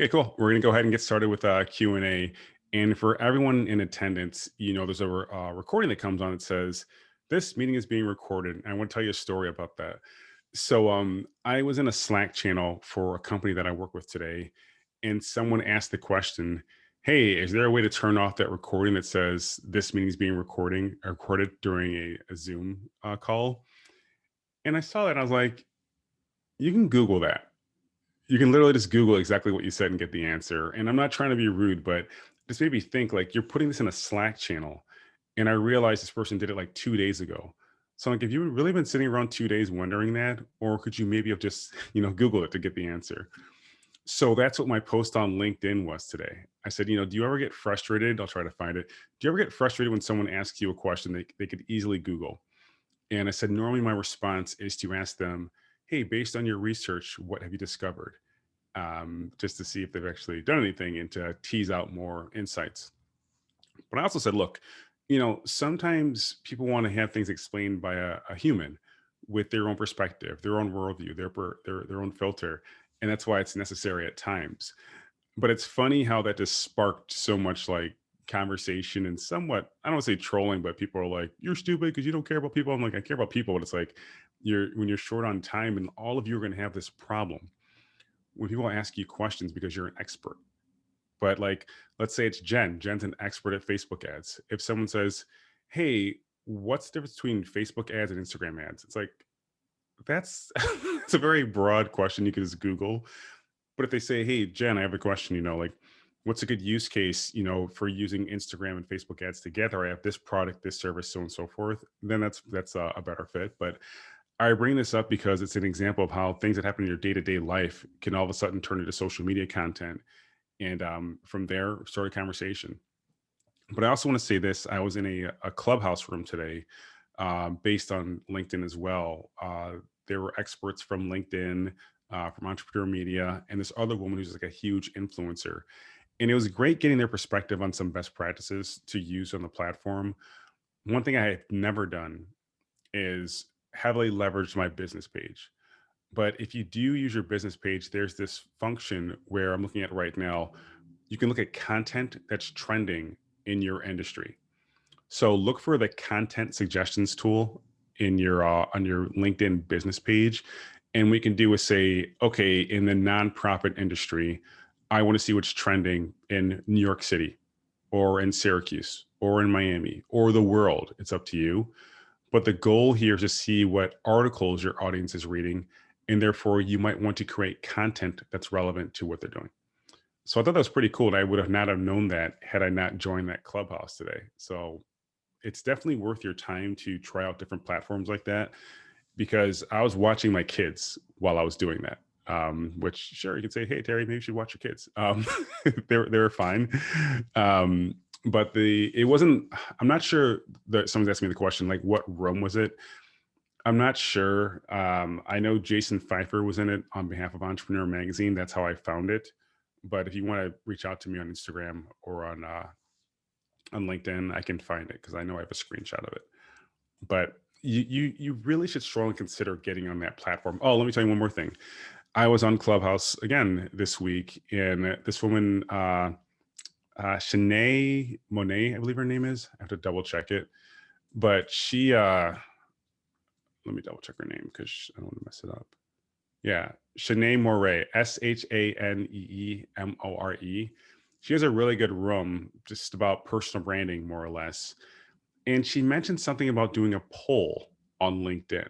Okay, cool. We're going to go ahead and get started with Q&A. And for everyone in attendance, there's a recording that comes on that says, this meeting is being recorded. And I want to tell you a story about that. So I was in a Slack channel for a company that I work with today, and someone asked the question, hey, is there a way to turn off that recording that says this meeting is being recorded during a Zoom call? And I saw that and I was like, you can Google that. You can literally just Google exactly what you said and get the answer. And I'm not trying to be rude, but this made me think like you're putting this in a Slack channel. And I realized this person did it like 2 days ago. So like, have you really been sitting around 2 days wondering that? Or could you maybe have just, Google it to get the answer? So that's what my post on LinkedIn was today. I said, do you ever get frustrated? I'll try to find it. Do you ever get frustrated when someone asks you a question they could easily Google? And I said, normally my response is to ask them, hey, based on your research, what have you discovered? Just to see if they've actually done anything and to tease out more insights. But I also said, look, sometimes people want to have things explained by a human with their own perspective, their own worldview, their own filter. And that's why it's necessary at times. But it's funny how that just sparked so much like conversation and somewhat, I don't want to say trolling, but people are like, you're stupid because you don't care about people. I'm like, I care about people, but it's like when you're short on time and all of you are going to have this problem when people ask you questions because you're an expert. But like, let's say it's Jen. Jen's an expert at Facebook ads. If someone says, hey, what's the difference between Facebook ads and Instagram ads? It's like, that's it's a very broad question you could just Google. But if they say, hey, Jen, I have a question, like, what's a good use case, for using Instagram and Facebook ads together? I have this product, this service, so on and so forth. Then that's a better fit. But I bring this up because it's an example of how things that happen in your day-to-day life can all of a sudden turn into social media content. And from there, start a conversation. But I also want to say this. I was in a Clubhouse room today based on LinkedIn as well. There were experts from LinkedIn, from Entrepreneur Media, and this other woman who's like a huge influencer. And it was great getting their perspective on some best practices to use on the platform. One thing I have never done is heavily leverage my business page. But if you do use your business page, there's this function where I'm looking at right now. You can look at content that's trending in your industry. So look for the content suggestions tool in your on your LinkedIn business page. And we can do is say, okay, in the nonprofit industry, I want to see what's trending in New York City or in Syracuse or in Miami or the world. It's up to you. But the goal here is to see what articles your audience is reading. And therefore, you might want to create content that's relevant to what they're doing. So I thought that was pretty cool. And I would have not have known that had I not joined that Clubhouse today. So it's definitely worth your time to try out different platforms like that, because I was watching my kids while I was doing that. Which sure you could say, hey Terry, maybe you should watch your kids. They were fine. But it wasn't, I'm not sure that someone's asking me the question, like what room was it? I'm not sure. I know Jason Pfeiffer was in it on behalf of Entrepreneur Magazine. That's how I found it. But if you want to reach out to me on Instagram or on LinkedIn, I can find it because I know I have a screenshot of it. But you really should strongly consider getting on that platform. Oh, let me tell you one more thing. I was on Clubhouse again this week, and this woman, Shanae Monet, I believe her name is. I have to double check it. But she, let me double check her name because I don't want to mess it up. Yeah, Shanae Moret, Shaneemore. She has a really good room just about personal branding, more or less. And she mentioned something about doing a poll on LinkedIn.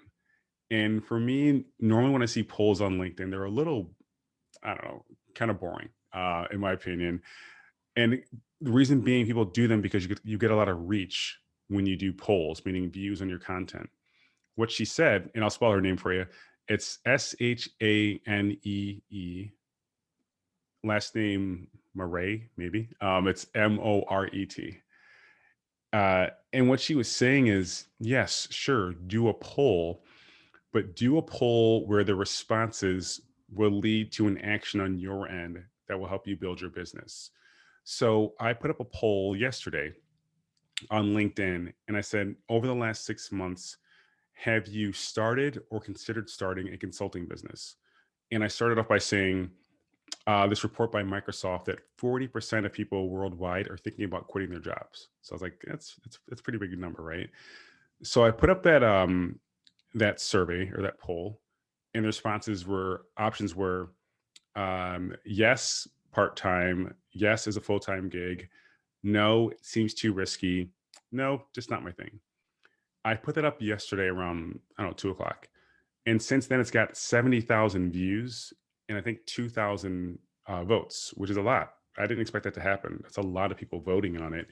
And for me, normally when I see polls on LinkedIn, they're a little, I don't know, kind of boring, in my opinion. And the reason being, people do them because you get a lot of reach when you do polls, meaning views on your content. What she said, and I'll spell her name for you. It's Shanee, last name Moret, maybe. It's Moret. And what she was saying is, yes, sure, do a poll, but do a poll where the responses will lead to an action on your end that will help you build your business. So I put up a poll yesterday on LinkedIn, and I said, over the last 6 months, have you started or considered starting a consulting business? And I started off by saying, this report by Microsoft that 40% of people worldwide are thinking about quitting their jobs. So I was like, that's a pretty big number, right? So I put up that survey or that poll, and the options were yes, part-time, yes is a full-time gig, no, it seems too risky, no, just not my thing. I put that up yesterday around, I don't know, 2 o'clock. And since then it's got 70,000 views and I think 2,000 votes, which is a lot. I didn't expect that to happen. That's a lot of people voting on it.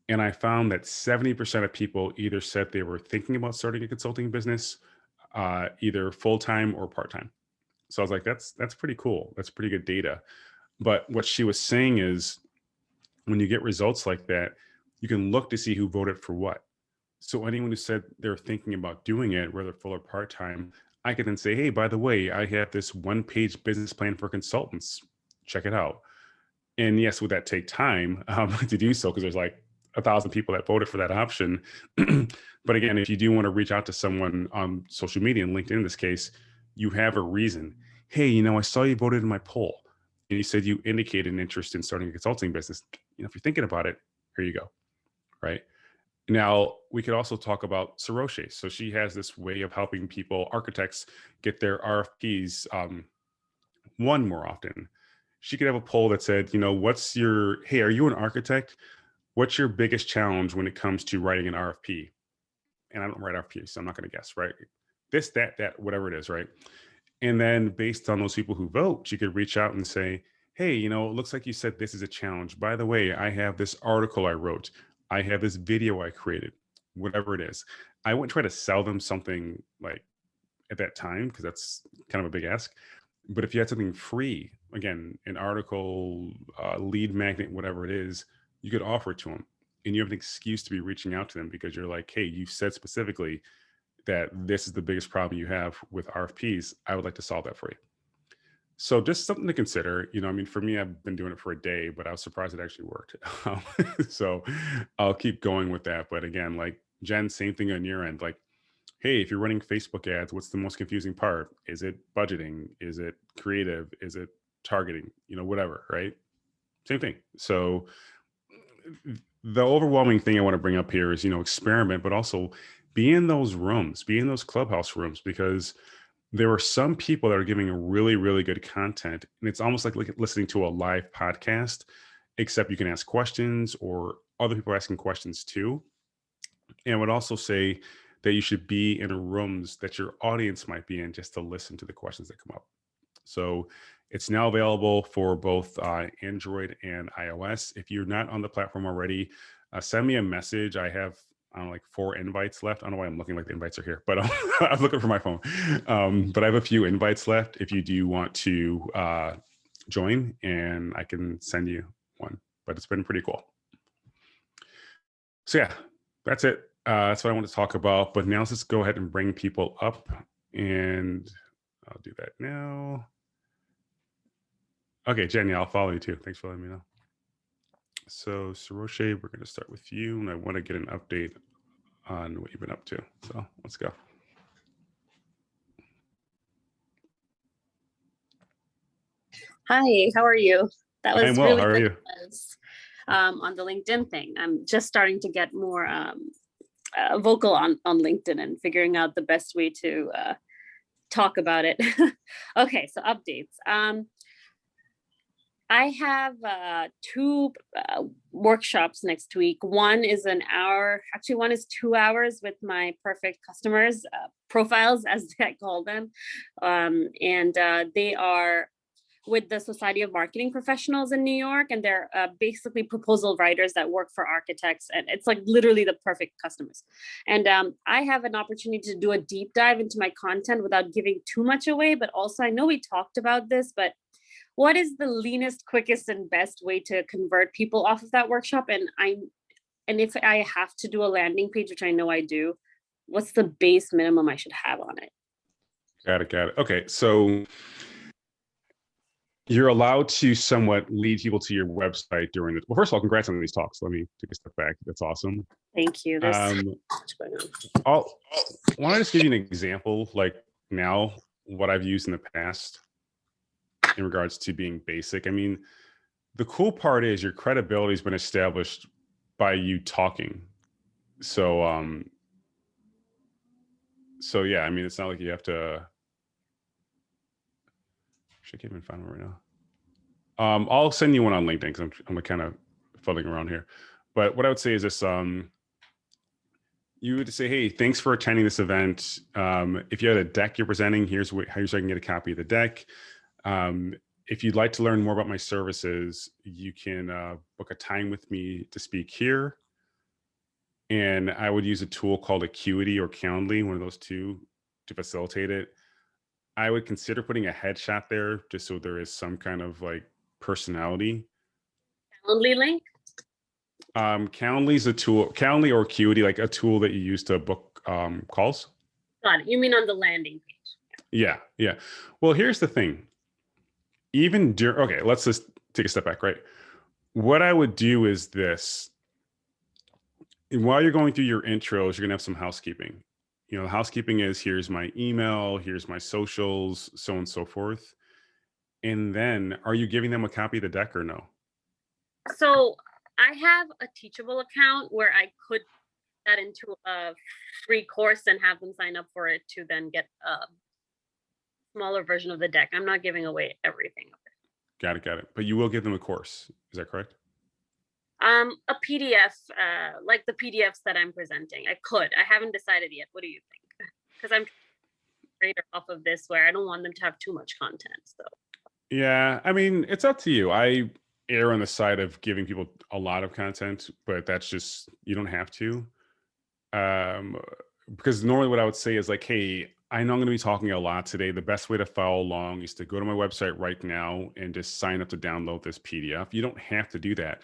And I found that 70% of people either said they were thinking about starting a consulting business, either full-time or part-time. So I was like, that's pretty cool. That's pretty good data. But what she was saying is when you get results like that, you can look to see who voted for what. So anyone who said they're thinking about doing it, whether full or part-time, I could then say, hey, by the way, I have this one-page business plan for consultants. Check it out. And yes, would that take time to do so? Because there's like 1,000 people that voted for that option. But again, if you do want to reach out to someone on social media, and LinkedIn in this case, you have a reason. Hey, I saw you voted in my poll and you said you indicated an interest in starting a consulting business. If you're thinking about it, here you go. Right. Now, we could also talk about Saroche. So she has this way of helping people, architects, get their RFPs won more often. She could have a poll that said, hey, are you an architect? What's your biggest challenge when it comes to writing an RFP? And I don't write RFPs, so I'm not going to guess, right? This, that, whatever it is, right? And then based on those people who vote, she could reach out and say, hey, it looks like you said this is a challenge. By the way, I have this article I wrote. I have this video I created, whatever it is. I wouldn't try to sell them something like at that time because that's kind of a big ask. But if you had something free, again, an article, lead magnet, whatever it is, you could offer it to them. And you have an excuse to be reaching out to them because you're like, hey, you said specifically that this is the biggest problem you have with RFPs. I would like to solve that for you. So just something to consider. For me, I've been doing it for a day, but I was surprised it actually worked. So I'll keep going with that. But again, like Jen, same thing on your end. Like, hey, if you're running Facebook ads, what's the most confusing part? Is it budgeting? Is it creative? Is it targeting? Whatever, right? Same thing. So the overwhelming thing I want to bring up here is, experiment, but also be in those rooms, be in those Clubhouse rooms, because there are some people that are giving really, really good content. And it's almost like listening to a live podcast, except you can ask questions or other people are asking questions too. And I would also say that you should be in rooms that your audience might be in just to listen to the questions that come up. So it's now available for both Android and iOS. If you're not on the platform already, send me a message. I have like 4 invites left. I don't know why I'm looking like the invites are here, but I'm looking for my phone. But I have a few invites left if you do want to join, and I can send you one. But it's been pretty cool. So yeah, that's it. That's what I want to talk about. But now let's just go ahead and bring people up, and I'll do that now. Okay, Jenny, I'll follow you too. Thanks for letting me know. So Saroche, we're going to start with you, and I want to get an update on what you've been up to. So let's go. Hi, how are you? That was I'm well. really How are you? On the LinkedIn thing. I'm just starting to get more vocal on LinkedIn and figuring out the best way to talk about it. Okay, so updates. I have 2 workshops next week. One is an hour, actually one is 2 hours with my perfect customers, profiles as I call them. And they are with the Society of Marketing Professionals in New York, and they're basically proposal writers that work for architects, and it's like literally the perfect customers. And I have an opportunity to do a deep dive into my content without giving too much away, but also I know we talked about this, but what is the leanest, quickest, and best way to convert people off of that workshop? And if I have to do a landing page, which I know I do, what's the base minimum I should have on it? Got it. Okay, so you're allowed to somewhat lead people to your website during this. Well, first of all, congrats on these talks. Let me take a step back. That's awesome. Thank you. Why don't I just give you an example, like now, what I've used in the past. in regards to being basic. I mean, the cool part is your credibility has been established by you talking. So, so yeah, I mean, it's not like you have to. Actually, I can't even find one right now. I'll send you one on LinkedIn because I'm kind of fuddling around here. But what I would say is this: you would say, "Hey, thanks for attending this event. If you had a deck you're presenting, here's how you can get a copy of the deck. If you'd like to learn more about my services, you can book a time with me to speak here." And I would use a tool called Acuity or Calendly, one of those two, to facilitate it. I would consider putting a headshot there just so there is some kind of like personality. Only link. Calendly is a tool, Calendly or Acuity, like a tool that you use to book calls. Got it. You mean on the landing page? Yeah, yeah. Well, here's the thing. Okay, let's just take a step back, right? What I would do is this. While you're going through your intros, you're gonna have some housekeeping. You know, housekeeping is here's my email, here's my socials, so on and so forth. And then are you giving them a copy of the deck or no? So I have a Teachable account where I could put that into a free course and have them sign up for it to then get a smaller version of the deck. I'm not giving away everything of it. Got it. But you will give them a course. Is that correct? A PDF, like the PDFs that I'm presenting. I could. I haven't decided yet. What do you think? Because I'm straight off of this where I don't want them to have too much content. So Yeah, I mean, it's up to you. I err on the side of giving people a lot of content, but that's just, you don't have to. Um, because normally what I would say is like, hey, I know I'm going to be talking a lot today. The best way to follow along is to go to my website right now and just sign up to download this PDF. You don't have to do that.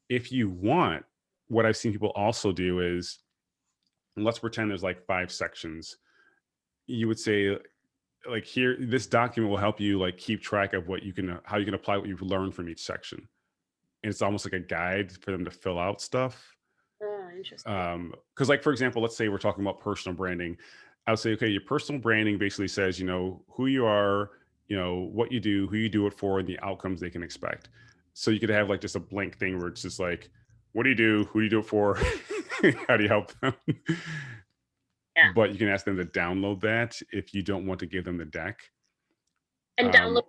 If you want, what I've seen people also do is, let's pretend there's like 5 sections. You would say, like, here, this document will help you like keep track of what you can, how you can apply what you've learned from each section. And it's almost like a guide for them to fill out stuff. interesting. Because like, for example, let's say we're talking about personal branding. I would say, okay, your personal branding basically says, you know, who you are, you know, what you do, who you do it for, and the outcomes they can expect. So you could have like just a blank thing where it's just like, what do you do, who do you do it for, how do you help them? Yeah. But you can ask them to download that if you don't want to give them the deck. And download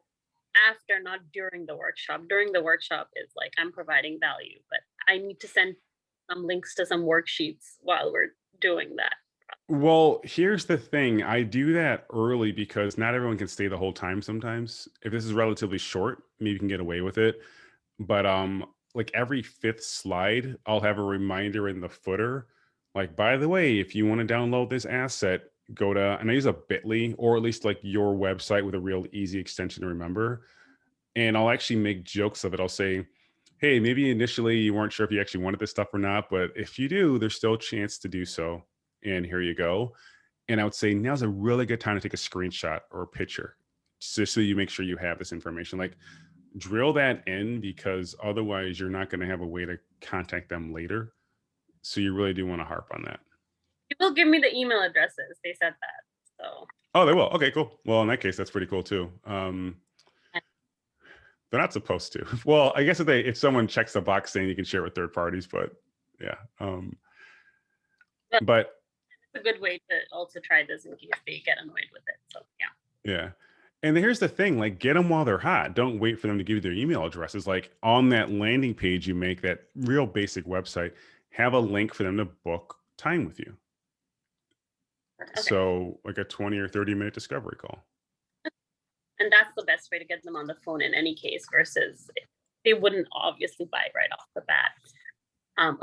after, not during the workshop. During the workshop is like I'm providing value, but I need to send some links to some worksheets while we're doing that. Well, here's the thing. I do that early because not everyone can stay the whole time sometimes. If this is relatively short, maybe you can get away with it. But like every 5th slide, I'll have a reminder in the footer. Like, by the way, if you want to download this asset, go to, and I use a bit.ly or at least like your website with a real easy extension to remember. And I'll actually make jokes of it. I'll say, hey, maybe initially you weren't sure if you actually wanted this stuff or not, but if you do, there's still a chance to do so. And here you go. And I would say now's a really good time to take a screenshot or a picture just so you make sure you have this information. Like, drill that in because otherwise you're not going to have a way to contact them later. So you really do want to harp on that. People give me the email addresses. They said that. So. Oh, they will. Okay, cool. Well, in that case, that's pretty cool too. They're not supposed to. Well, I guess if someone checks the box saying you can share with third parties, but yeah. But it's a good way to also try this in case they get annoyed with it. So yeah. Yeah. And here's the thing, like, get them while they're hot. Don't wait for them to give you their email addresses. Like, on that landing page you make, that real basic website, have a link for them to book time with you. Okay. So like a 20 or 30-minute discovery call. And that's the best way to get them on the phone in any case, versus they wouldn't obviously buy right off the bat.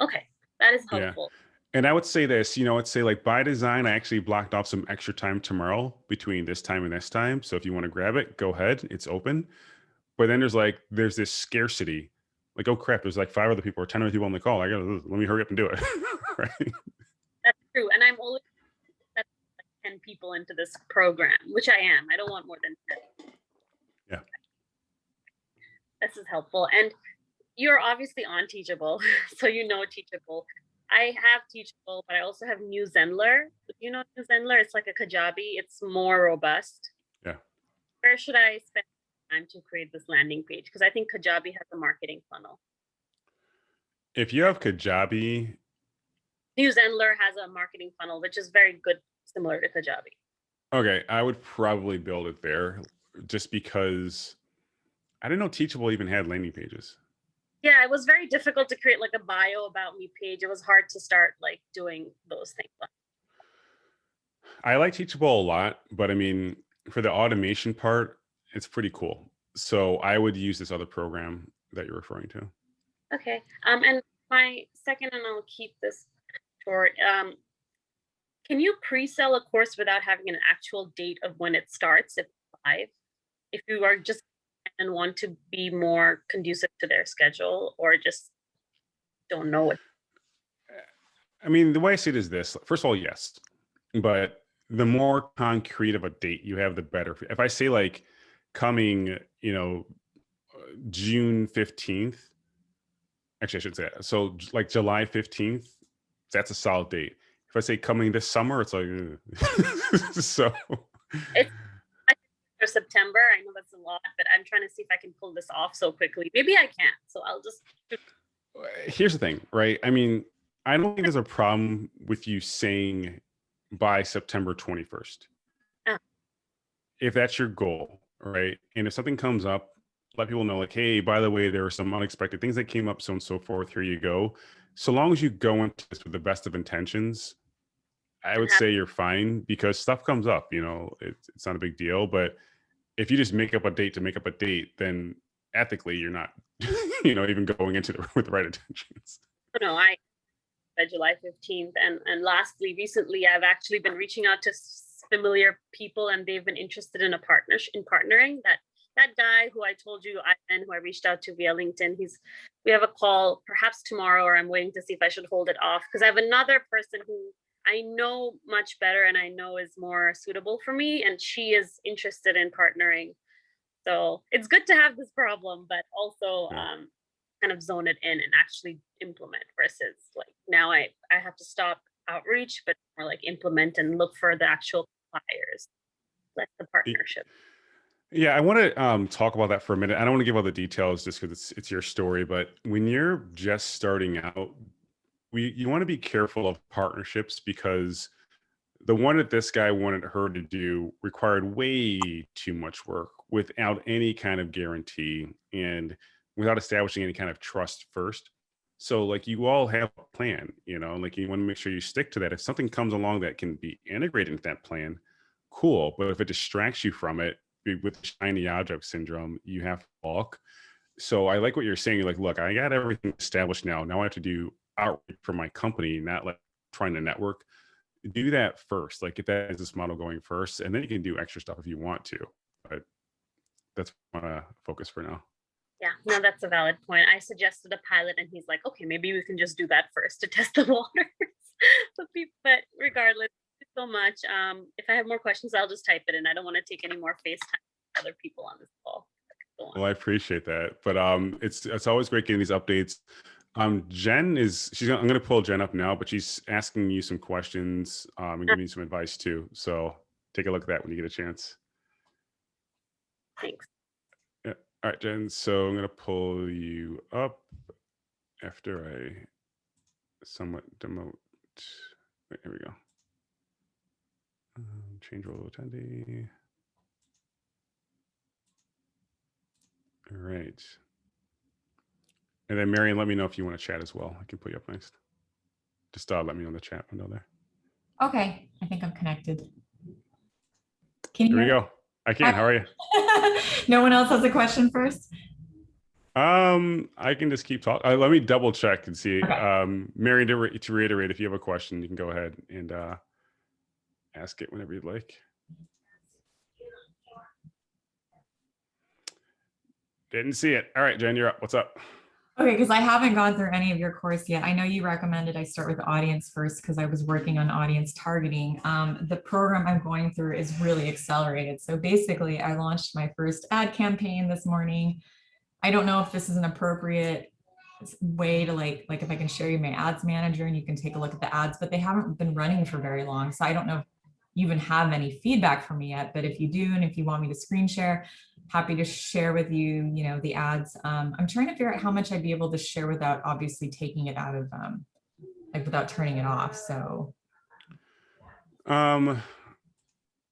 Okay, that is helpful. Yeah. And I would say this, I'd say, like, by design, I actually blocked off some extra time tomorrow between this time and this time. So if you want to grab it, go ahead. It's open. But then there's this scarcity. Like, oh crap, there's like 5 other people or 10 other people on the call. Let me hurry up and do it. Right. That's true. And I'm always like 10 people into this program, which I am. I don't want more than 10. Yeah. This is helpful. And you're obviously on Teachable, so you know Teachable. I have Teachable, but I also have New Zenler. You know New Zenler? It's like a Kajabi. It's more robust. Yeah. Where should I spend time to create this landing page because I think Kajabi has a marketing funnel. If you have Kajabi, Zenler has a marketing funnel, which is very good, similar to Kajabi. okay, I would probably build it there just because I didn't know Teachable even had landing pages. Yeah, it was very difficult to create like a bio about me page. It was hard to start like doing those things. I like Teachable a lot, but I mean, for the automation part, it's pretty cool. So I would use this other program that you're referring to. Okay. And my second, and I'll keep this short. Can you pre-sell a course without having an actual date of when it starts? If live, if you are just and want to be more conducive to their schedule, or just don't know it. I mean, the way I see it is this. First of all, yes, but the more concrete of a date you have, the better. If I say like coming, June 15th, actually I should say that. So like July 15th, that's a solid date. If I say coming this summer, it's like, so. It's for September. I know that's a lot, but I'm trying to see if I can pull this off so quickly. Maybe I can't. So I'll just. Here's the thing, right? I mean, I don't think there's a problem with you saying by September 21st. If that's your goal, right? And if something comes up, let people know like, hey, by the way, there are some unexpected things that came up, so on and so forth. Here you go. So long as you go into this with the best of intentions, I would say you're fine because stuff comes up, it's not a big deal. But if you just make up a date to make up a date, then ethically you're not, even going into it with the right intentions. No, by July 15th. And lastly, recently, I've actually been reaching out to familiar people and they've been interested in partnering. That guy who I told you, who I reached out to via LinkedIn, we have a call perhaps tomorrow, or I'm waiting to see if I should hold it off because I have another person who I know much better and I know is more suitable for me. And she is interested in partnering. So it's good to have this problem, but also kind of zone it in and actually implement versus like now I have to stop outreach, but more like implement and look for the actual buyers. That's the partnership. Yeah, I want to talk about that for a minute. I don't want to give all the details just because it's your story, but when you're just starting out, you want to be careful of partnerships because the one that this guy wanted her to do required way too much work without any kind of guarantee and without establishing any kind of trust first. So like you all have a plan, like you want to make sure you stick to that. If something comes along that can be integrated into that plan, cool. But if it distracts you from it with shiny object syndrome, you have to walk. So I like what you're saying. You're like, look, I got everything established now. Now I have to do outreach for my company, not like trying to network. Do that first, like get that business model going first, and then you can do extra stuff if you want to. But that's what I want to focus for now. Yeah, no, that's a valid point. I suggested a pilot and he's like, okay, maybe we can just do that first to test the waters. But regardless, thank you so much. If I have more questions, I'll just type it in. I don't want to take any more FaceTime with other people on this call. Well, I appreciate that. But it's always great getting these updates. Jen I'm going to pull Jen up now, but she's asking you some questions and giving you some advice too. So take a look at that when you get a chance. Thanks. Yeah. All right, Jen. So I'm going to pull you up after I somewhat demote. Wait, here we go. Change role attendee. All right. And then Marion, let me know if you want to chat as well. I can put you up next. Just let me know in the chat window there. Okay, I think I'm connected. Can you Here we go. I can. How are you? No one else has a question first? I can just keep talking. Let me double check and see. Okay. Marion, to reiterate, if you have a question, you can go ahead and ask it whenever you'd like. Didn't see it. All right, Jen, you're up. What's up? Okay, because I haven't gone through any of your course yet. I know you recommended I start with the audience first because I was working on audience targeting. The program I'm going through is really accelerated. So basically, I launched my first ad campaign this morning. I don't know if this is an appropriate way to like if I can share you my ads manager and you can take a look at the ads, but they haven't been running for very long. So I don't know if you even have any feedback from me yet, but if you do, and if you want me to screen share, happy to share with you, the ads. I'm trying to figure out how much I'd be able to share without obviously taking it out of, like without turning it off. So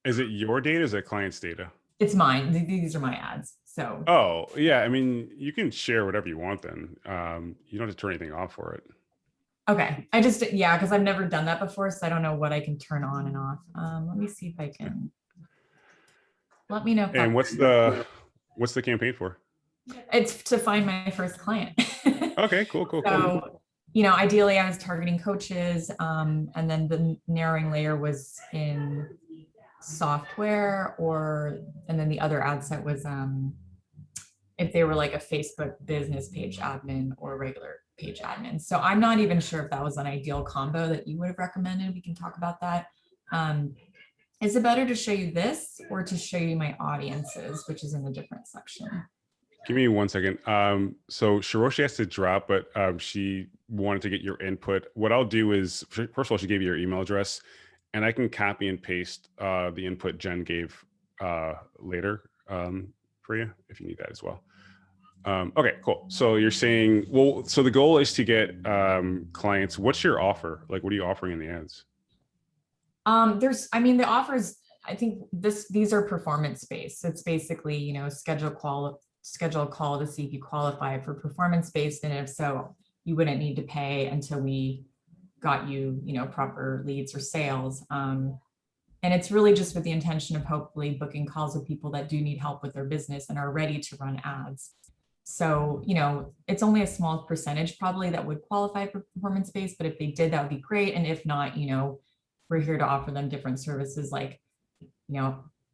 Is it your data? Is it client's data? it's mine. These are my ads. So. Oh, yeah. I mean, you can share whatever you want then. You don't have to turn anything off for it. Okay. Yeah, because I've never done that before. So I don't know what I can turn on and off. Let me see if I can. Let me know. If And what's the campaign for? It's to find my first client. Okay, cool. So, ideally I was targeting coaches, and then the narrowing layer was in software, and then the other ad set was if they were like a Facebook business page admin or regular page admin. So I'm not even sure if that was an ideal combo that you would have recommended. We can talk about that. Is it better to show you this or to show you my audiences, which is in a different section? Give me 1 second. So Shiroshi has to drop, but she wanted to get your input. What I'll do is, first of all, she gave you your email address, and I can copy and paste the input Jen gave later for you if you need that as well. Okay, cool. So you're saying, well, so the goal is to get clients. What's your offer? Like, what are you offering in the ads? The offers, I think these are performance based. So it's basically, schedule a call to see if you qualify for performance based. And if so, you wouldn't need to pay until we got you, proper leads or sales. And it's really just with the intention of hopefully booking calls with people that do need help with their business and are ready to run ads. So, it's only a small percentage probably that would qualify for performance based, but if they did, that would be great. And if not, we're here to offer them different services like,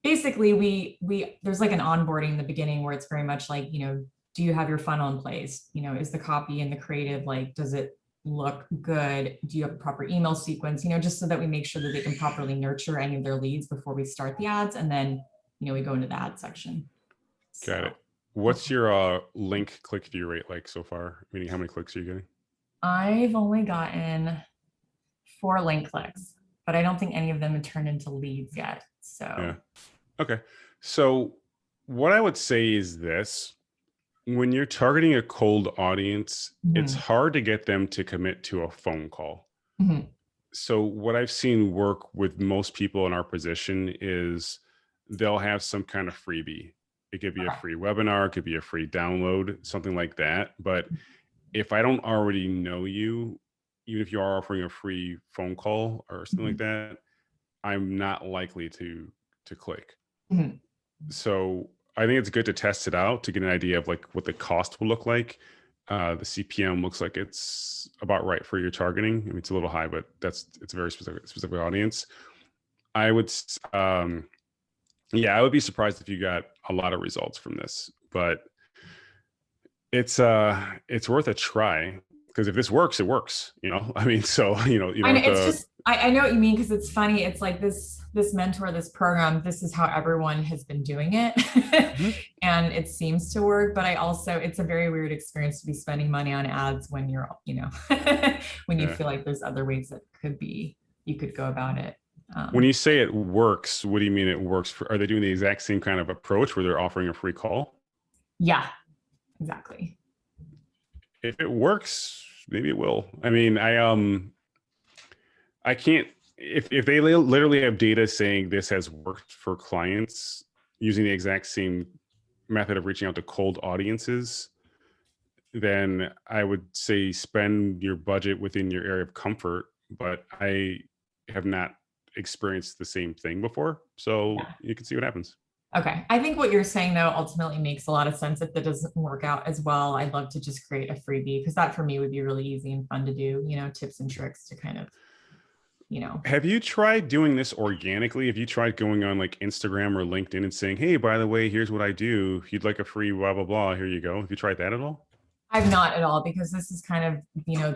basically we there's like an onboarding in the beginning where it's very much like, do you have your funnel in place? Is the copy and the creative, like, does it look good? Do you have a proper email sequence? Just so that we make sure that they can properly nurture any of their leads before we start the ads. And then, we go into the ad section. Got it. What's your link click-through rate like so far? Meaning how many clicks are you getting? I've only gotten 4 link clicks, but I don't think any of them have turned into leads yet. So, yeah. Okay. So what I would say is this: when you're targeting a cold audience, it's hard to get them to commit to a phone call. So what I've seen work with most people in our position is they'll have some kind of freebie. It could be a free webinar, it could be a free download, something like that. But if I don't already know you, even if you are offering a free phone call or something like that, I'm not likely to click. So I think it's good to test it out to get an idea of like what the cost will look like. The CPM looks like it's about right for your targeting. I mean, it's a little high, but it's a very specific audience. I would, I would be surprised if you got a lot of results from this, but it's worth a try. Because if this works, it works, I mean, so, you don't have to. I know what you mean. Cause it's funny. It's like this mentor, this program, this is how everyone has been doing it. And it seems to work, but it's a very weird experience to be spending money on ads when you're, when you feel like there's other ways that you could go about it. When you say it works, what do you mean it works are they doing the exact same kind of approach where they're offering a free call? Yeah, exactly. If it works, maybe it will. I mean, I can't, if they literally have data saying this has worked for clients using the exact same method of reaching out to cold audiences, then I would say spend your budget within your area of comfort, but I have not experienced the same thing before. So you can see what happens. Okay. I think what you're saying though, ultimately makes a lot of sense. If that doesn't work out as well, I'd love to just create a freebie because that for me would be really easy and fun to do, tips and tricks to kind of, Have you tried doing this organically? Have you tried going on like Instagram or LinkedIn and saying, hey, by the way, here's what I do. If you'd like a free blah, blah, blah, here you go. Have you tried that at all? I've not at all because this is kind of,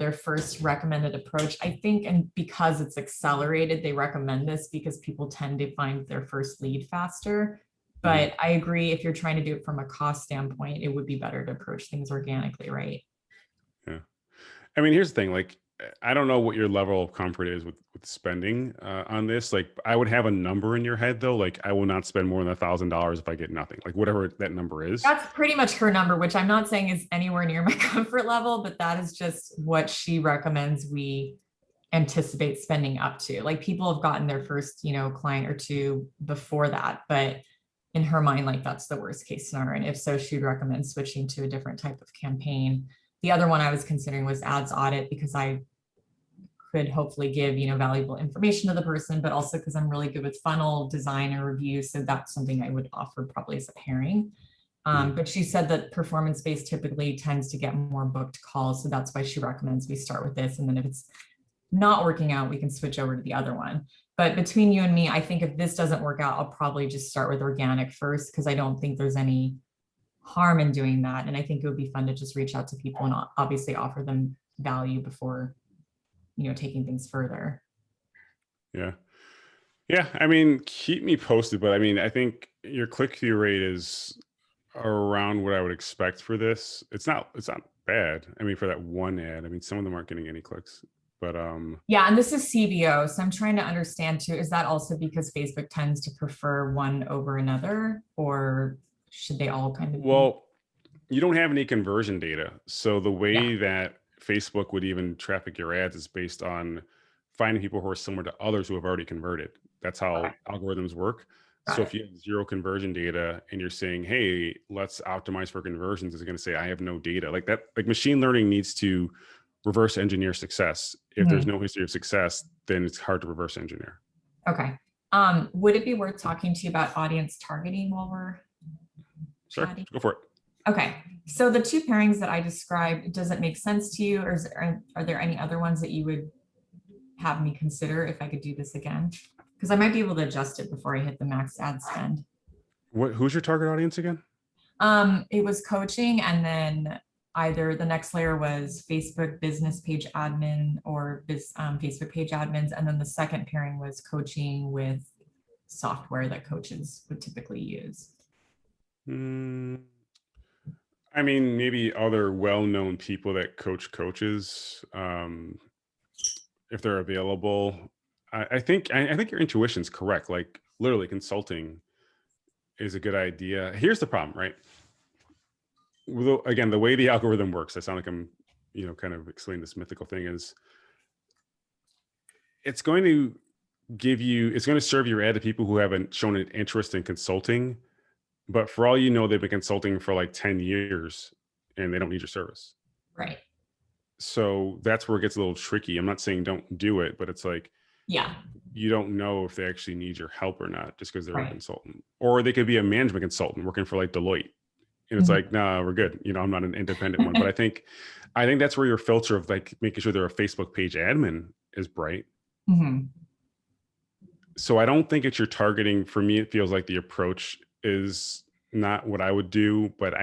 their first recommended approach, I think. And because it's accelerated, they recommend this because people tend to find their first lead faster. But I agree, if you're trying to do it from a cost standpoint, it would be better to approach things organically, right? Yeah. I mean, here's the thing, like I don't know what your level of comfort is with spending on this. Like, I would have a number in your head though. Like, I will not spend more than $1,000 if I get nothing. Like, whatever that number is. That's pretty much her number, which I'm not saying is anywhere near my comfort level, but that is just what she recommends we anticipate spending up to. Like, people have gotten their first, client or two before that, but in her mind, like, that's the worst case scenario. And if so, she'd recommend switching to a different type of campaign. The other one I was considering was ads audit, because I could hopefully give, valuable information to the person, but also because I'm really good with funnel design and review. So that's something I would offer probably as a pairing. But she said that performance-based typically tends to get more booked calls. So that's why she recommends we start with this. And then if it's not working out, we can switch over to the other one. But between you and me, I think if this doesn't work out, I'll probably just start with organic first, because I don't think there's any harm in doing that. And I think it would be fun to just reach out to people and obviously offer them value before, taking things further. Yeah. Yeah. I mean, keep me posted, but I mean, I think your click-through rate is around what I would expect for this. It's not bad. I mean, for that one ad, I mean, some of them aren't getting any clicks, but yeah, and this is CBO, so I'm trying to understand too, is that also because Facebook tends to prefer one over another, or should they all kind of well, you don't have any conversion data. So the way Yeah. that Facebook would even traffic your ads is based on finding people who are similar to others who have already converted. That's how algorithms work. Got So it. if you have zero conversion data and you're saying, hey, let's optimize for conversions, it's going to say, I have no data. Like that, like machine learning needs to reverse engineer success. If there's no history of success, then it's hard to reverse engineer. Okay. Would it be worth talking to you about audience targeting while we're Sure, chatting? go for it. Okay. So the two pairings that I described, does it make sense to you, or are there any other ones that you would have me consider if I could do this again? Because I might be able to adjust it before I hit the max ad spend. Who's your target audience again? It was coaching, and then either the next layer was Facebook business page admin or Facebook page admins. And then the second pairing was coaching with software that coaches would typically use. I mean, maybe other well-known people that coach coaches, if they're available. I think your intuition's correct. Like, literally consulting is a good idea. Here's the problem, right? Again, the way the algorithm works, I sound like I'm, kind of explaining this mythical thing, is it's going to serve your ad to people who haven't shown an interest in consulting, but for all you know, they've been consulting for like 10 years and they don't need your service. Right. So that's where it gets a little tricky. I'm not saying don't do it, but it's like, yeah, you don't know if they actually need your help or not just because they're right. a consultant. Or they could be a management consultant working for like Deloitte. And it's like, nah, we're good. I'm not an independent one. But I think that's where your filter of like making sure they're a Facebook page admin is bright. So I don't think it's your targeting. For me, it feels like the approach is not what I would do. But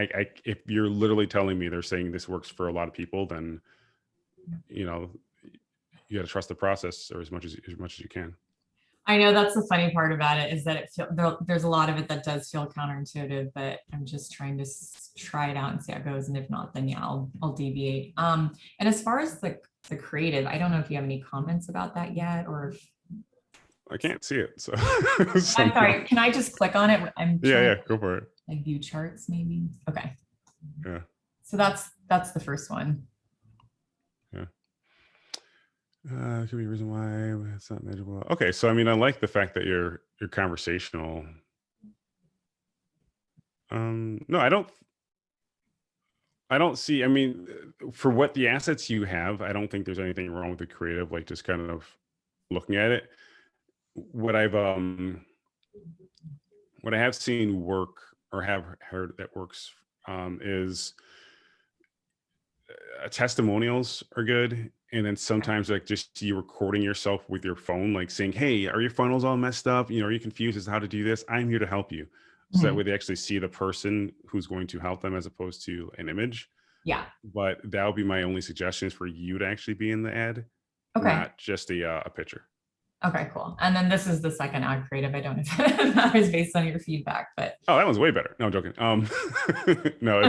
if you're literally telling me they're saying this works for a lot of people, then, you got to trust the process, or as much as you can. I know that's the funny part about it, is that there's a lot of it that does feel counterintuitive, but I'm just trying to try it out and see how it goes. And if not, then yeah, I'll deviate. And as far as the creative, I don't know if you have any comments about that yet, or if I can't see it. So I'm sorry, can I just click on it? Yeah, go for it. Like view charts maybe. Okay. Yeah. So that's the first one. Yeah. Could be a reason why it's not measurable. Okay, so I mean, I like the fact that you're conversational. No, I don't see. I mean, for what the assets you have, I don't think there's anything wrong with the creative. Like, just kind of looking at it, what I have seen work or have heard that works is testimonials are good. And then sometimes like just you recording yourself with your phone, like saying, hey, are your funnels all messed up? Are you confused as to how to do this? I'm here to help you. So that way they actually see the person who's going to help them as opposed to an image. Yeah. But that would be my only suggestion, is for you to actually be in the ad, okay, not just a picture. Okay, cool. And then this is the second ad creative. I don't know if it matters based on your feedback, but Oh, that one's way better. No, I'm joking. No,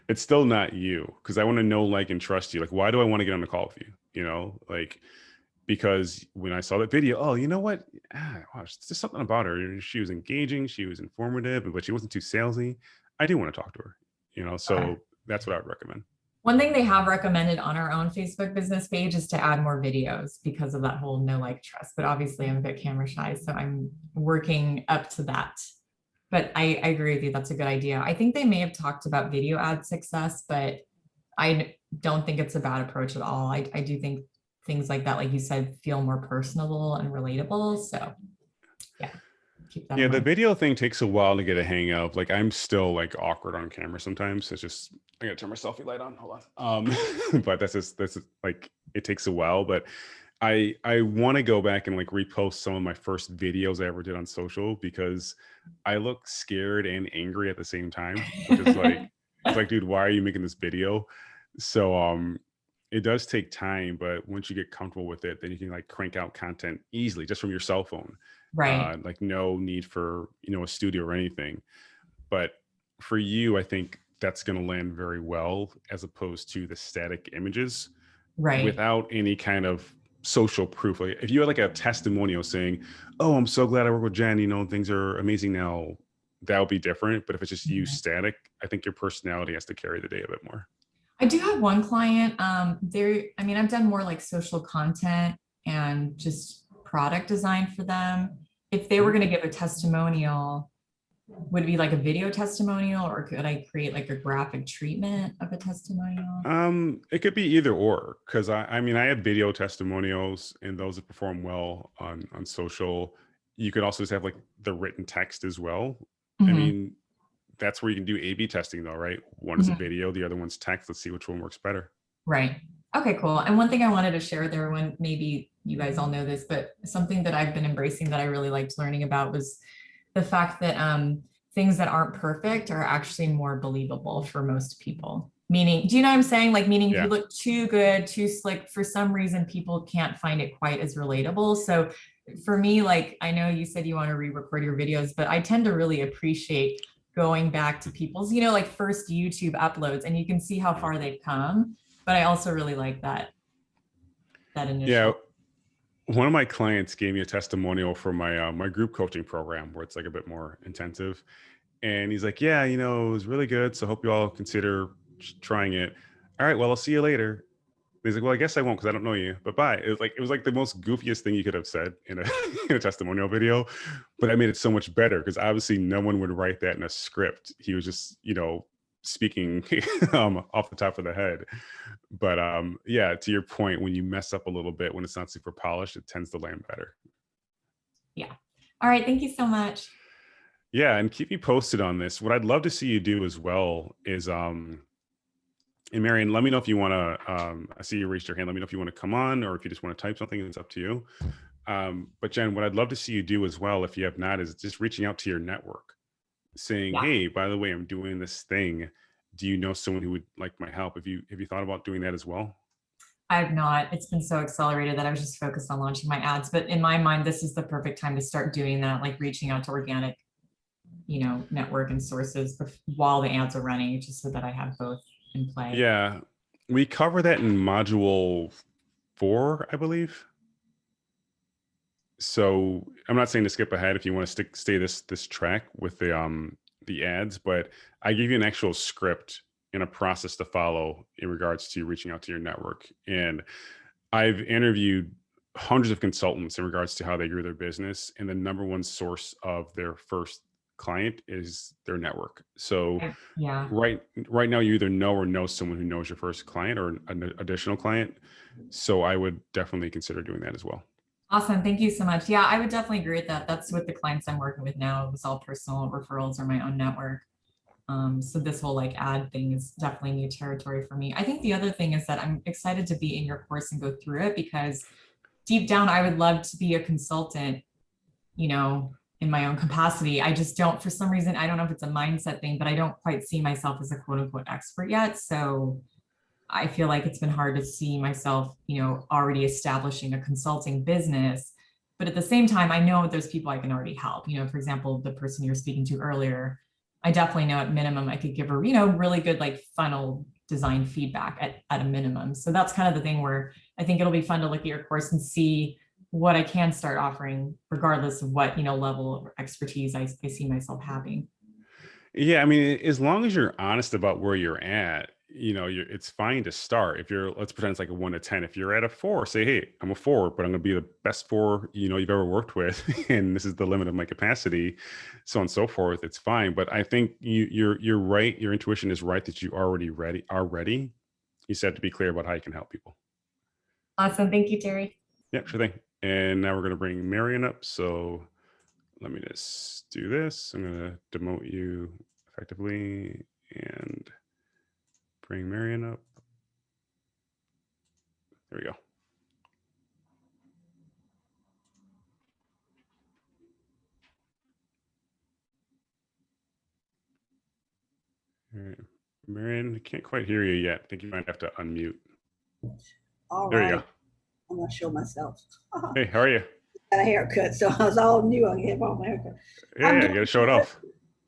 it's still not you, because I want to know, like, and trust you. Like, why do I want to get on the call with you? You know, like, because when I saw that video, oh, you know what? Wow, there's just something about her. She was engaging, she was informative, but she wasn't too salesy. I do want to talk to her. You know, okay. so that's what I would recommend. One thing they have recommended on our own Facebook business page is to add more videos because of that whole no like trust. But obviously I'm a bit camera shy, so I'm working up to that. But I agree with you. That's a good idea. I think they may have talked about video ad success, but I don't think it's a bad approach at all. I do think things like that, like you said, feel more personable and relatable. So yeah, keep that Yeah, in the mind. video thing takes a while to get a hang of. Like, I'm still like awkward on camera sometimes. It's just, I gotta turn my selfie light on. Hold on. But that's just like, it takes a while. But I want to go back and like repost some of my first videos I ever did on social, because I look scared and angry at the same time, which is like, it's like, dude, why are you making this video? So it does take time, but once you get comfortable with it, then you can like crank out content easily just from your cell phone. Right, Like, no need for, a studio or anything. But for you, I think that's going to land very well, as opposed to the static images right. without any kind of social proof. Like, if you had like a testimonial saying, oh, I'm so glad I work with Jen, things are amazing now, that would be different. But if it's just you Mhm. static, I think your personality has to carry the day a bit more. I do have one client. I mean, I've done more like social content and just product design for them. If they were Mhm. going to give a testimonial, would it be like a video testimonial, or could I create like a graphic treatment of a testimonial? It could be either or, because I mean, I have video testimonials, and those that perform well on social. You could also just have like the written text as well. I Mhm, mean, that's where you can do A/B testing, though, right? One is a mhm. video, the other one's text. Let's see which one works better. Right. Okay, cool. And one thing I wanted to share with everyone, maybe you guys all know this, but something that I've been embracing that I really liked learning about was the fact that things that aren't perfect are actually more believable for most people. Meaning, do you know what I'm saying? Like, meaning if you Yeah. look too good, too slick, for some reason, people can't find it quite as relatable. So for me, like, I know you said you want to re-record your videos, but I tend to really appreciate going back to people's, like first YouTube uploads, and you can see how far they've come. But I also really like that Yeah. initial. One of my clients gave me a testimonial for my group coaching program, where it's like a bit more intensive. And he's like, yeah, it was really good. So hope you all consider trying it. All right, well, I'll see you later. He's like, well, I guess I won't, because I don't know you, but bye. It was like the most goofiest thing you could have said in a, in a testimonial video, but I made it so much better, because obviously no one would write that in a script. He was just, speaking off the top of the head. But yeah, to your point, when you mess up a little bit, when it's not super polished, it tends to land better. Yeah. All right. Thank you so much. Yeah, and keep me posted on this. What I'd love to see you do as well is and Marion, let me know if you want to. I see you raised your hand. Let me know if you want to come on, or if you just want to type something. It's up to you. But Jen, what I'd love to see you do as well, if you have not, is just reaching out to your network, saying, Yeah. "Hey, by the way, I'm doing this thing. Do you know someone who would like my help?" Have you thought about doing that as well? I've not. It's been so accelerated that I was just focused on launching my ads. But in my mind, this is the perfect time to start doing that, like reaching out to organic, network and sources while the ads are running, just so that I have both in play. Yeah, we cover that in module 4, I believe. So I'm not saying to skip ahead if you want to stay this track with the ads, but I give you an actual script and a process to follow in regards to reaching out to your network. And I've interviewed hundreds of consultants in regards to how they grew their business, and the number one source of their first client is their network. So Yeah. right now, you either know or know someone who knows your first client or an additional client. So I would definitely consider doing that as well. Awesome. Thank you so much. Yeah, I would definitely agree with that. That's with the clients I'm working with now. It was all personal referrals or my own network. So this whole like ad thing is definitely new territory for me. I think the other thing is that I'm excited to be in your course and go through it, because deep down, I would love to be a consultant, in my own capacity. I just don't, for some reason, I don't know if it's a mindset thing, but I don't quite see myself as a quote unquote expert yet. So I feel like it's been hard to see myself, already establishing a consulting business. But at the same time, I know there's people I can already help. For example, the person you're speaking to earlier, I definitely know at minimum I could give her, really good like funnel design feedback at a minimum. So that's kind of the thing where I think it'll be fun to look at your course and see what I can start offering, regardless of what, level of expertise I see myself having. Yeah, I mean, as long as you're honest about where you're at, it's fine to start. If you're, let's pretend it's like a 1 to 10. If you're at a 4, say, hey, I'm a 4, but I'm going to be the best 4 you've ever worked with, and this is the limit of my capacity, so on and so forth. It's fine. But I think you're right. Your intuition is right that you are ready. You said to be clear about how you can help people. Awesome. Thank you, Terry. Yeah, sure thing. And now we're going to bring Marion up. So let me just do this. I'm going to demote you effectively and bring Marion up. There we go. All right. Marion, I can't quite hear you yet. I think you might have to unmute. All There right. you go. I'm gonna show myself. Hey, how are you? Got a haircut, so I was all new. I get my haircut. Yeah, you gotta show it off.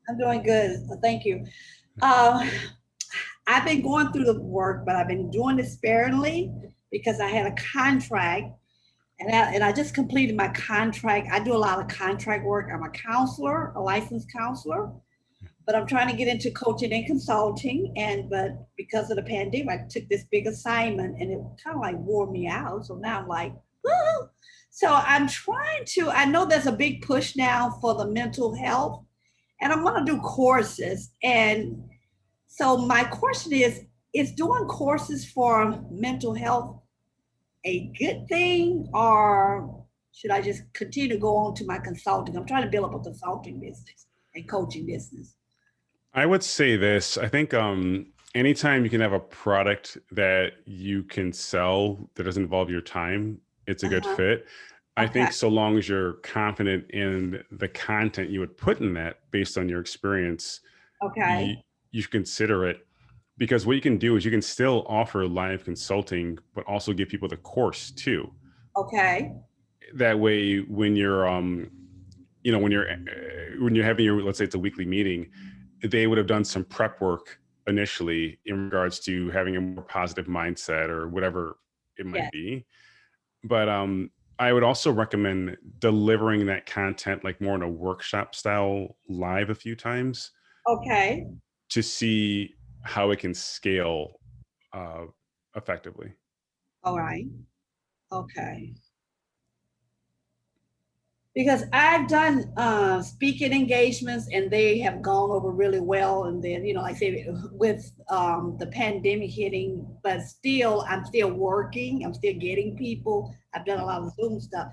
I'm doing good. Thank you. I've been going through the work, but I've been doing it sparingly because I had a contract, and I just completed my contract. I do a lot of contract work. I'm a counselor, a licensed counselor, but I'm trying to get into coaching and consulting. But because of the pandemic, I took this big assignment, and it kind of like wore me out. So now I'm like, woo! So I'm trying to. I know there's a big push now for the mental health, and I'm going to do courses. And so my question is doing courses for mental health a good thing, or should I just continue to go on to my consulting? I'm trying to build up a consulting business and coaching business. I would say this. I think anytime you can have a product that you can sell that doesn't involve your time, it's a good fit. I think so long as you're confident in the content you would put in that based on your experience, you should consider it. Because what you can do is you can still offer live consulting, but also give people the course too. Okay. That way, when you're, when you're having your, let's say it's a weekly meeting, they would have done some prep work initially in regards to having a more positive mindset or whatever it might be. But I would also recommend delivering that content like more in a workshop style live a few times. Okay. To see how it can scale effectively. All right. Okay. Because I've done speaking engagements and they have gone over really well. And then, like I say, with the pandemic hitting, but still, I'm still working. I'm still getting people. I've done a lot of Zoom stuff.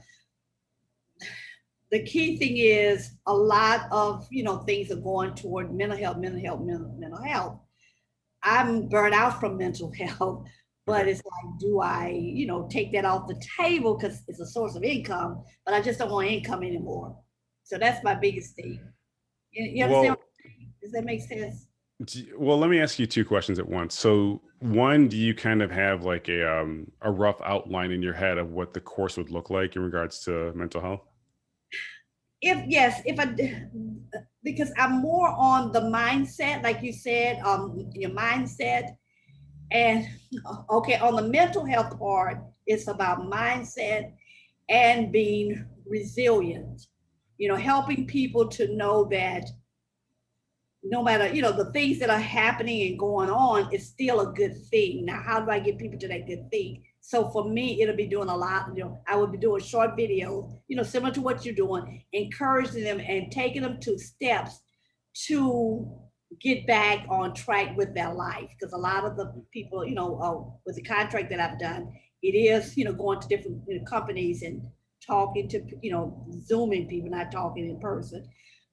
The key thing is a lot of, things are going toward mental health. I'm burnt out from mental health, but it's like, do I, take that off the table because it's a source of income, but I just don't want income anymore. So that's my biggest thing. You understand? Does that make sense? Well, let me ask you 2 questions at once. So one, do you kind of have like a rough outline in your head of what the course would look like in regards to mental health? Because I'm more on the mindset, like you said, your mindset. And okay, on the mental health part, it's about mindset and being resilient, helping people to know that no matter, the things that are happening and going on, it's still a good thing. Now, how do I get people to that good thing? So for me, it'll be doing a lot, I would be doing short videos, similar to what you're doing, encouraging them and taking them to steps to get back on track with their life. Because a lot of the people, with the contract that I've done, it is, going to different companies and talking to, Zooming people, not talking in person.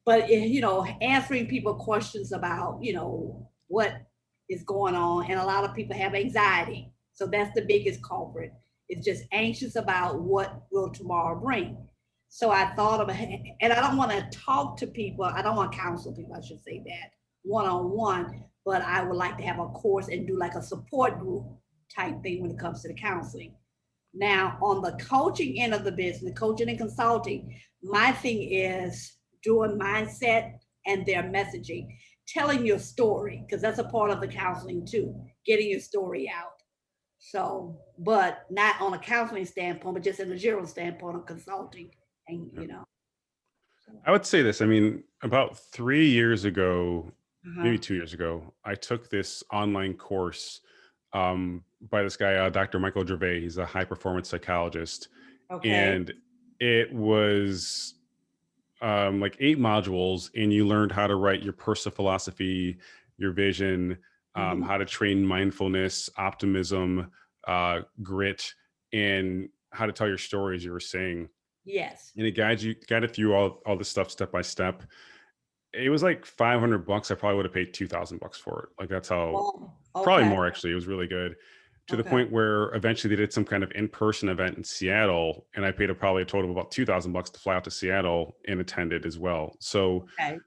But, answering people questions about, what is going on. And a lot of people have anxiety. So that's the biggest culprit. It's just anxious about what will tomorrow bring. So I thought of, and I don't want to talk to people. I don't want to counsel people, I should say that, one-on-one, but I would like to have a course and do like a support group type thing when it comes to the counseling. Now, on the coaching end of the business, coaching and consulting, my thing is doing mindset and their messaging, telling your story, because that's a part of the counseling too, getting your story out. So, but not on a counseling standpoint, but just in a general standpoint of consulting and, you know. I would say this. I mean, about 3 years ago, maybe Uh-huh. 2 years ago, I took this online course by this guy, Dr. Michael Gervais. He's a high performance psychologist. Okay. And it was like 8 modules, and you learned how to write your personal philosophy, your vision, Mhm. how to train mindfulness, optimism, grit, and how to tell your story, as you were saying. Yes. And it guided through all this stuff step by step. It was like $500. I probably would have paid $2,000 for it. Like that's how, Oh, probably okay. more actually. It was really good, to the Okay. point where eventually they did some kind of in-person event in Seattle, and I paid probably a total of about $2,000 to fly out to Seattle and attend it as well. So Okay.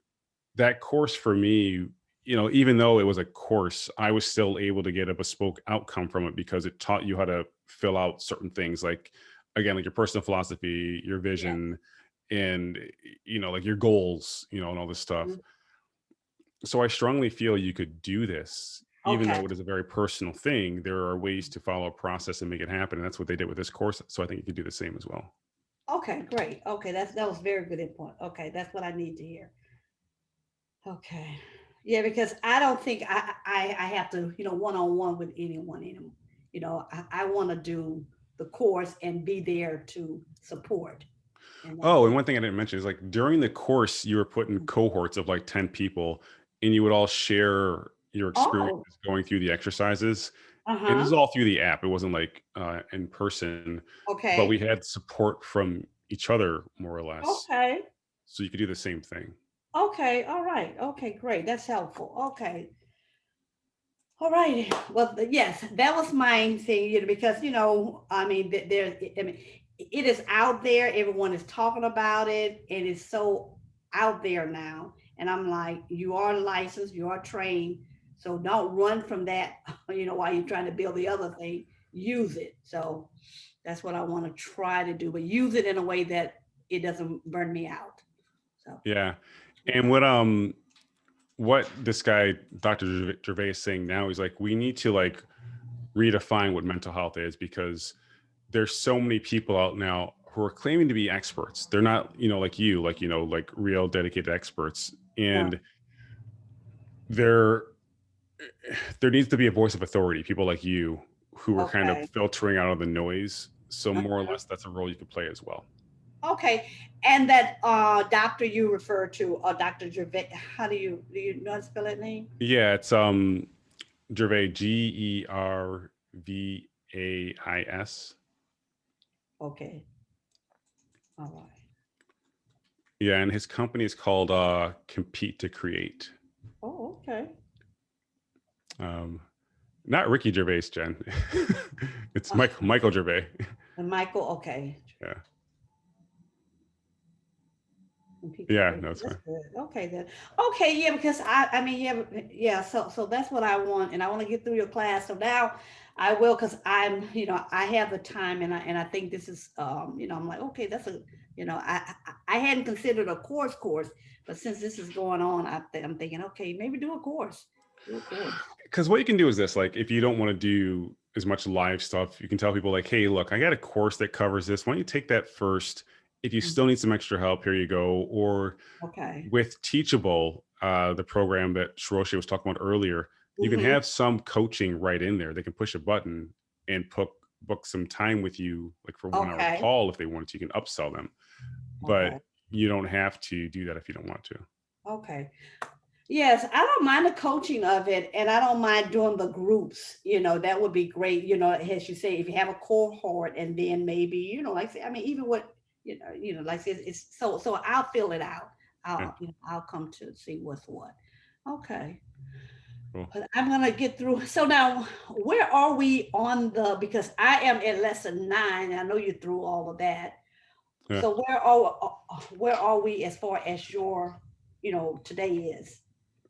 that course for me, even though it was a course, I was still able to get a bespoke outcome from it because it taught you how to fill out certain things, like, again, like your personal philosophy, your Yeah. vision, and like your goals, and all this stuff. Mhm. So I strongly feel you could do this, even Okay. though it is a very personal thing. There are ways to follow a process and make it happen, and that's what they did with this course. So I think you could do the same as well. Okay, great. Okay, that was very good input. Okay, that's what I need to hear. Okay. Yeah, because I don't think I have to, one on one with anyone anymore. I want to do the course and be there to support. And that's Oh, it. and one thing I didn't mention is, like, during the course, you were put in cohorts of like 10 people, and you would all share your Oh, experiences going through the exercises. And this is uh-huh. all through the app. It wasn't like in person, but we Okay. had support from each other, more or less. Okay. So you could do the same thing. Okay. All right. Okay, great. That's helpful. Okay. All right. Well, yes, that was my thing, because I mean, I mean, it is out there. Everyone is talking about it. It is so out there now, and I'm like, you are licensed, you are trained, so don't run from that. While you're trying to build the other thing, use it. So that's what I want to try to do, but use it in a way that it doesn't burn me out. So Yeah. And yeah. what this guy, Dr. Gervais, is saying now, he's like, we need to like redefine what mental health is, because there's so many people out now who are claiming to be experts. They're not, like you, like, like real dedicated experts. Yeah. And there there needs to be a voice of authority, people like you who are kind of Okay. filtering out of the noise. So more or less that's a role you could play as well. Okay, and that doctor you refer to, Dr. Gervais, how do you know how to spell that name? Yeah, it's Gervais, Gervais. Okay, all right. Yeah, and his company is called Compete to Create. Oh, okay. Um, Not Ricky Gervais, Jen. It's Michael Gervais. And Michael, okay. Yeah. And Peter Yeah, Chris, no, it's that's fine. good. Okay then. Okay, yeah, because I mean, yeah. So that's what I want, and I want to get through your class. So now I will, because I have the time, and I think this is, I'm like, okay, that's a, I hadn't considered a course, but since this is going on, I'm thinking, okay, maybe do a course, do a course. Because what you can do is this, like, if you don't want to do as much live stuff, you can tell people like, hey, look, I got a course that covers this. Why don't you take that first? If you still Mhm. need some extra help, here you go. Or Okay. with Teachable, the program that Shiroshi was talking about earlier, you can Hmm. have some coaching right in there. They can push a button and book some time with you, like for 1 hour Okay. call if they want to. You can upsell them, but Okay. you don't have to do that if you don't want to. Okay. Yes, I don't mind the coaching of it, and I don't mind doing the groups. That would be great. As you say, if you have a cohort, and then maybe, like I say, I mean, even what, like I said, it's so I'll fill it out. Yeah, I'll come to see what's what. Okay, cool. but I'm gonna get through. So now, where are we on because I am at lesson 9. And I know you through all of that. Yeah. So where are we as far as your, today is?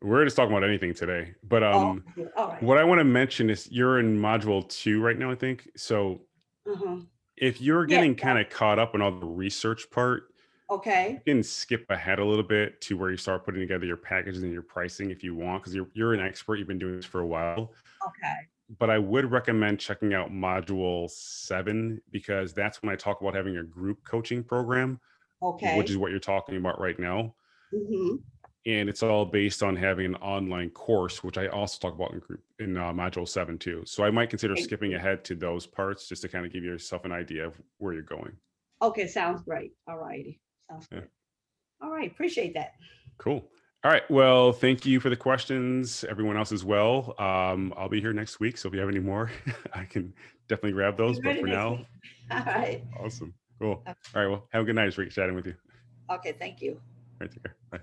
We're just talking about anything today. But Oh, all right. what I want to mention is you're in module 2 right now, I think. So Uh-huh. if you're Yes. getting kind of caught up on all the research part, Okay. you can skip ahead a little bit to where you start putting together your packages and your pricing if you want, because you're an expert. You've been doing this for a while. Okay. But I would recommend checking out module 7, because that's when I talk about having a group coaching program, which Okay. is what you're talking about right now. Mm-hmm. And it's all based on having an online course, which I also talk about in module 7 too. So I might consider skipping ahead to those parts just to kind of give yourself an idea of where you're going. Okay, sounds great. All righty. Sounds Yeah. good. All right, appreciate that. Cool. All right. Well, thank you for the questions, everyone else as well. I'll be here next week. So if you have any more, I can definitely grab those. You But ready for next now, week? All right. awesome. Cool. All right. Well, have a good night. It's great chatting with you. Okay, thank you. All right. Take care. Bye.